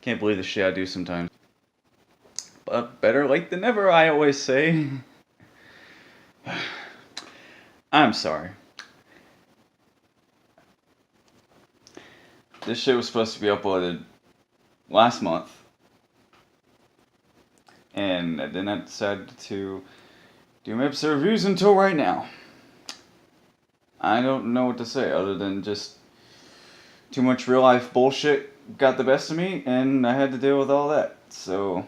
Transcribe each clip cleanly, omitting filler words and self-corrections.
Can't believe the shit I do sometimes. But better late than never, I always say. I'm sorry. This shit was supposed to be uploaded last month. And I did not decide to do my episode reviews until right now. I don't know what to say other than just too much real life bullshit got the best of me and I had to deal with all that. So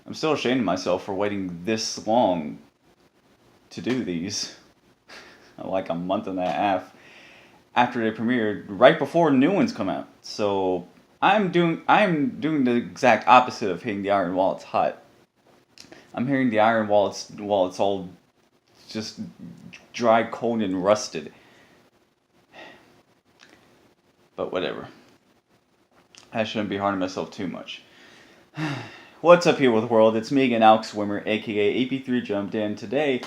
I'm still ashamed of myself for waiting this long to do these. Like a month and a half after they premiered, right before new ones come out. So I'm doing the exact opposite of hitting the iron while it's hot. I'm hitting the iron while it's all just dry, cold, and rusted. But whatever. I shouldn't be hard on myself too much. What's up here with the world? It's me again, Alex Swimmer, aka AP3 Jumped In. Today,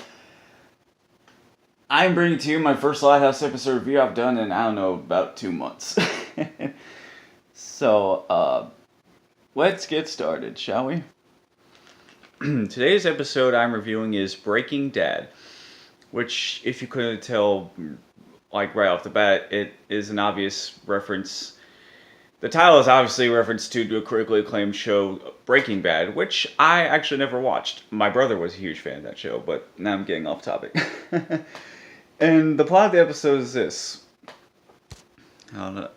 I'm bringing to you my first Lighthouse episode review I've done in, I don't know, about 2 months. So, let's get started, shall we? Today's episode I'm reviewing is Breaking Dad, which, if you couldn't tell, like right off the bat, it is an obvious reference. The title is obviously a reference to a critically acclaimed show, Breaking Bad, which I actually never watched. My brother was a huge fan of that show, but now I'm getting off topic. And the plot of the episode is this. Let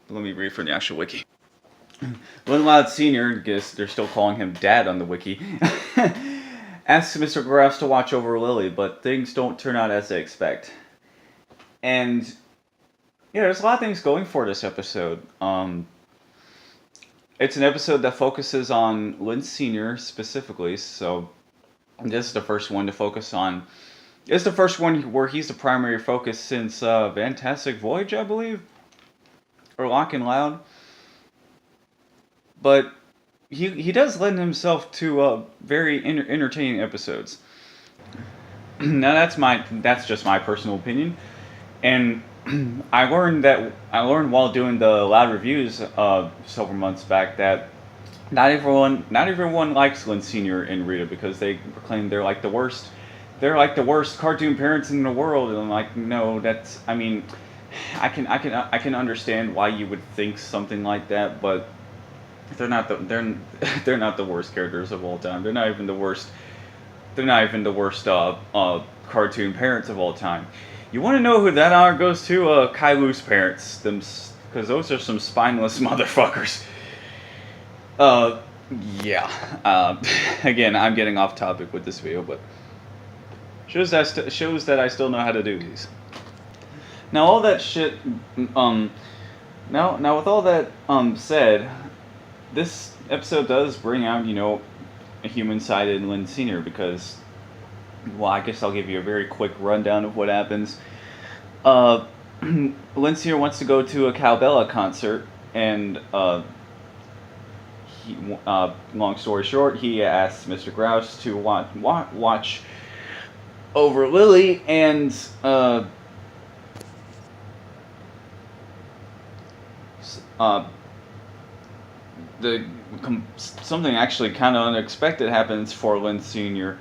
me read from the actual wiki. Lynn Loud Sr., I guess they're still calling him Dad on the wiki, asks Mr. Grouse to watch over Lily, but things don't turn out as they expect. And yeah, there's a lot of things going for this episode. It's an episode that focuses on Lynn Sr. specifically, so this is the first one to focus on. It's the first one where he's the primary focus since Fantastic Voyage, I believe, or Lock and Loud. But he does lend himself to very entertaining episodes. Now that's just my personal opinion, and I learned while doing the Loud reviews several months back that not everyone likes Lynn Sr. and Rita because they proclaim they're like the worst. They're like the worst cartoon parents in the world, and I'm like, no, I can understand why you would think something like that, but they're not the worst characters of all time. They're not even the worst cartoon parents of all time. You want to know who that honor goes to? Kailu's parents, because those are some spineless motherfuckers. Yeah. Again, I'm getting off topic with this video, but shows that I still know how to do these. Now all that shit. Now with all that said, this episode does bring out a human-sided Lynn Sr. because, well, I guess I'll give you a very quick rundown of what happens. Lynn Sr. wants to go to a Cowbella concert, and long story short, he asks Mr. Grouse to watch over Lily, and something actually kind of unexpected happens for Lynn Sr.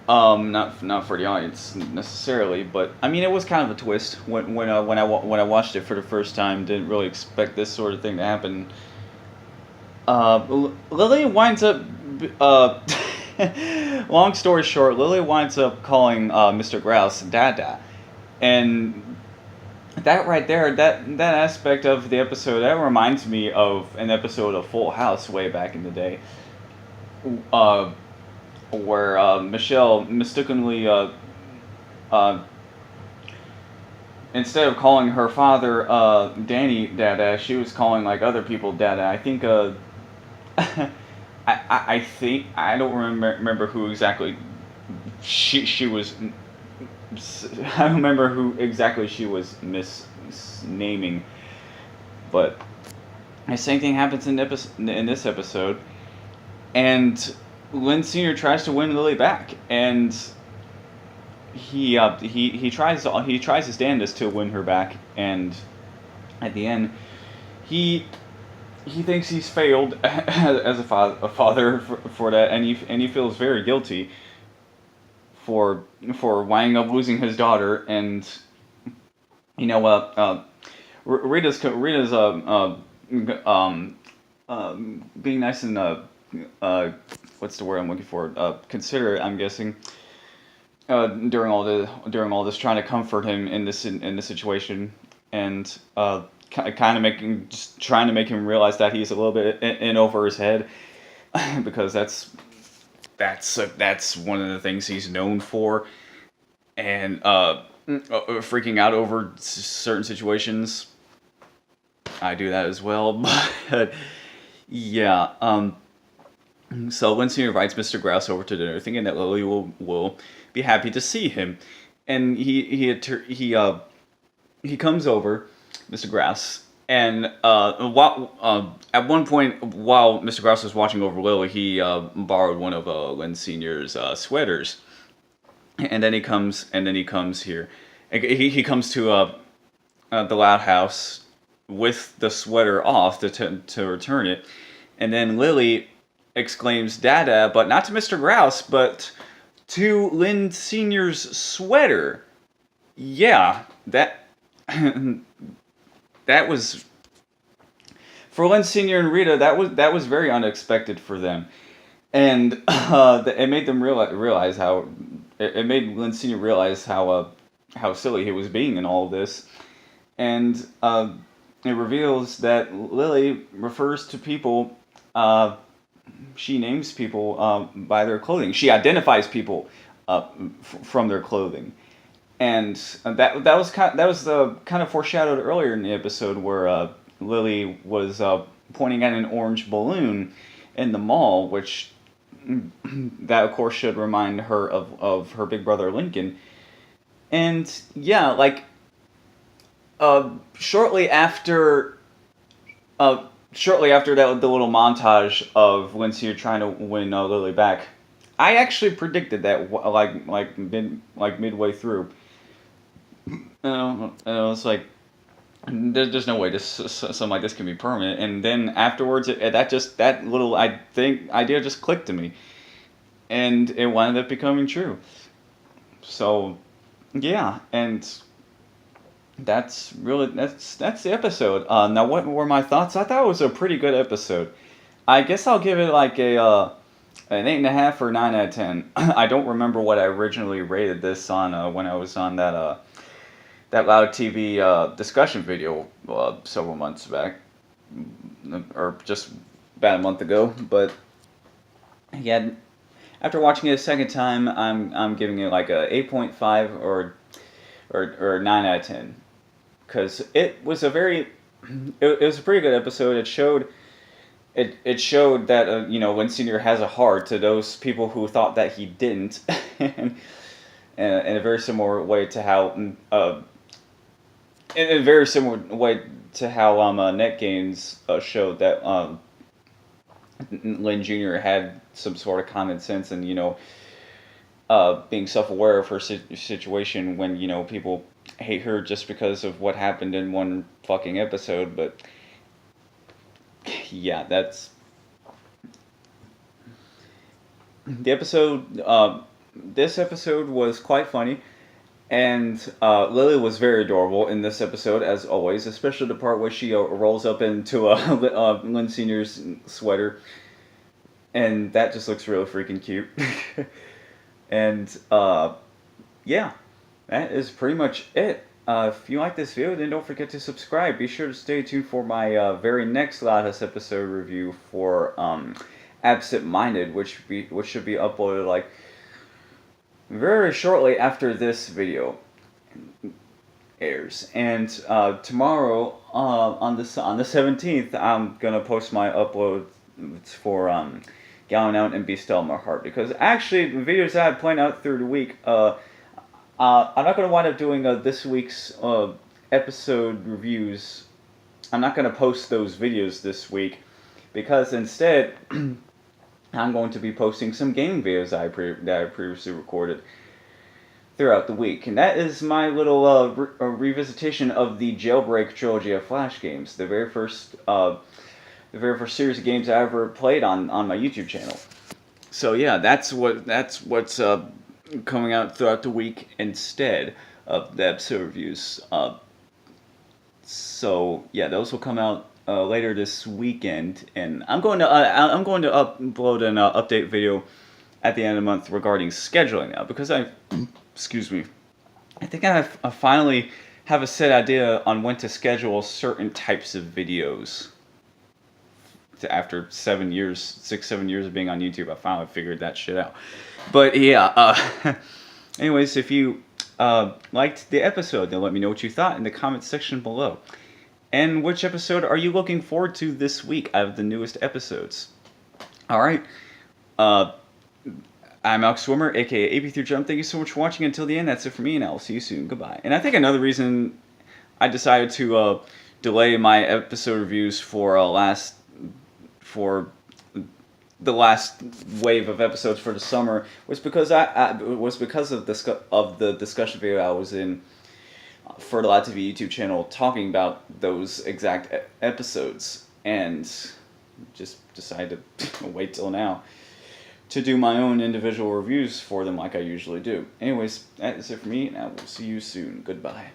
Not for the audience necessarily, but I mean it was kind of a twist when I watched it for the first time. Didn't really expect this sort of thing to happen. Lily winds up. Long story short, Lily winds up calling Mr. Grouse Dada, and that right there, that aspect of the episode, that reminds me of an episode of Full House way back in the day, where Michelle mistakenly, instead of calling her father Danny Dada, she was calling like other people Dada. I think I don't remember who exactly she was. I don't remember who exactly she was misnaming, but the same thing happens in this episode, and Lynn Sr. tries to win Lily back, and he tries his damnedest to win her back, and at the end he he thinks he's failed as a father for that, and he feels very guilty for winding up losing his daughter. And you know what? Rita's being nice and what's the word I'm looking for? Considerate, I'm guessing. During all this, trying to comfort him in this situation, and kind of trying to make him realize that he's a little bit in over his head, because that's one of the things he's known for, and freaking out over certain situations. I do that as well, but yeah. So Lindsay invites Mr. Grouse over to dinner, thinking that Lily will be happy to see him, and he comes over, Mr. Grouse, and at one point while Mr. Grouse was watching over Lily, he borrowed one of Lynn Senior's sweaters, and then he comes here, he comes to the Loud House with the sweater off to return it, and then Lily exclaims "Dada," but not to Mr. Grouse, but to Lynn Senior's sweater. Yeah, that was for Lynn Senior and Rita. That was very unexpected for them, and it made them realize how it made Lynn Senior realize how silly he was being in all of this, and it reveals that Lily refers to people. She names people by their clothing. She identifies people from their clothing, and that was kind of foreshadowed earlier in the episode where Lily was pointing at an orange balloon in the mall, which that of course should remind her of her big brother Lincoln. And yeah, like shortly after that, the little montage of Lindsay trying to win Lily back, I actually predicted that midway through. It's like there's no way something like this can be permanent. And then afterwards, that little idea just clicked to me, and it wound up becoming true. So yeah, and that's the episode. Now, what were my thoughts? I thought it was a pretty good episode. I guess I'll give it like an 8.5 or 9 out of 10. I don't remember what I originally rated this on when I was on that Loud TV discussion video several months back, or just about a month ago. But yeah, after watching it a second time, I'm giving it like a 8.5 or 9 out of 10. Because it was a pretty good episode. It showed that Lynn Senior has a heart to those people who thought that he didn't, and in a very similar way to how Net Games showed that Lynn Jr. had some sort of common sense and being self-aware of her situation when people hate her just because of what happened in one fucking episode. But yeah, that's the episode. This episode was quite funny, and Lily was very adorable in this episode as always, especially the part where she rolls up into Lynn Senior's sweater, and that just looks really freaking cute. And yeah, that is pretty much it. If you like this video, then don't forget to subscribe. Be sure to stay tuned for my very next Loudhouse episode review for Absent Minded, which should be uploaded like very shortly after this video airs. And tomorrow on the 17th, I'm gonna post my uploads for Gallon Out and Be Still in My Heart, because actually the videos that I plan out through the week, I'm not going to wind up doing this week's episode reviews. I'm not going to post those videos this week, because instead I'm going to be posting some gaming videos that I previously recorded throughout the week. And that is my little revisitation of the Jailbreak trilogy of Flash games. The very first the very first series of games I ever played on my YouTube channel. So yeah, that's what's coming out throughout the week instead of the episode reviews. So yeah, those will come out later this weekend, and I'm going to upload an update video at the end of the month regarding scheduling now, because excuse me, I think I finally have a set idea on when to schedule certain types of videos. After 7 years, 7 years of being on YouTube, I finally figured that shit out. But yeah, anyways, if you liked the episode, then let me know what you thought in the comments section below. And which episode are you looking forward to this week out of the newest episodes? Alright, I'm Alex Swimmer, aka AP3Jump. Thank you so much for watching until the end. That's it for me, and I will see you soon. Goodbye. And I think another reason I decided to delay my episode reviews for the last wave of episodes for the summer was because of the discussion video I was in for the Live TV YouTube channel talking about those exact episodes, and just decided to wait till now to do my own individual reviews for them like I usually do. Anyways, that is it for me, and I will see you soon. Goodbye.